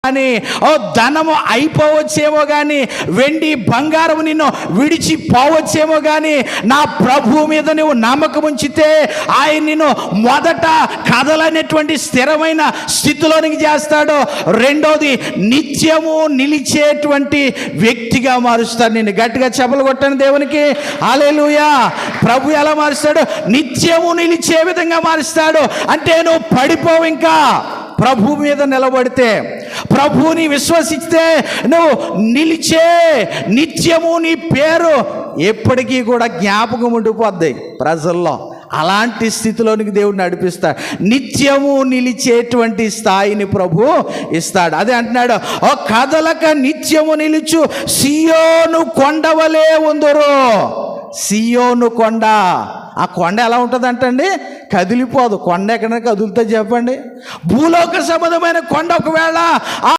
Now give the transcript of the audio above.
కానీ ఓ ధనము అయిపోవచ్చేమో కానీ, వెండి బంగారం నిన్ను విడిచిపోవచ్చేమో కానీ, నా ప్రభు మీద నువ్వు నమ్మకం ఉంచితే ఆయన నిన్ను మొదట కదలనేటువంటి స్థిరమైన స్థితిలోనికి చేస్తాడు. రెండోది, నిత్యము నిలిచేటువంటి వ్యక్తిగా మారుస్తాడు నిన్ను. గట్టిగా చెప్పలు కొట్టండి దేవునికి హల్లెలూయా. ప్రభు ఎలా మారుస్తాడు? నిత్యము నిలిచే విధంగా మారుస్తాడు. అంటే నువ్వు పడిపోవు. ఇంకా ప్రభు మీద నిలబడితే, ప్రభువుని విశ్వసిస్తే నువ్వు నిలిచే, నిత్యము నీ పేరు ఎప్పటికీ కూడా జ్ఞాపకం ఉండిపోద్ది ప్రజల్లో. అలాంటి స్థితిలోనికి దేవుడు నడిపిస్తాడు. నిత్యము నిలిచేటువంటి స్థాయిని ప్రభు ఇస్తాడు. అదే అంటున్నాడు, ఓ కదలక నిత్యము నిలుచు సియోను కొండవలే ఉందరు. సియోను కొండ, ఆ కొండ ఎలా ఉంటుంది అంటండి? కదిలిపోదు. కొండ ఎక్కడైనా కదులుతా చెప్పండి? భూలోక సంబంధమైన కొండ ఒకవేళ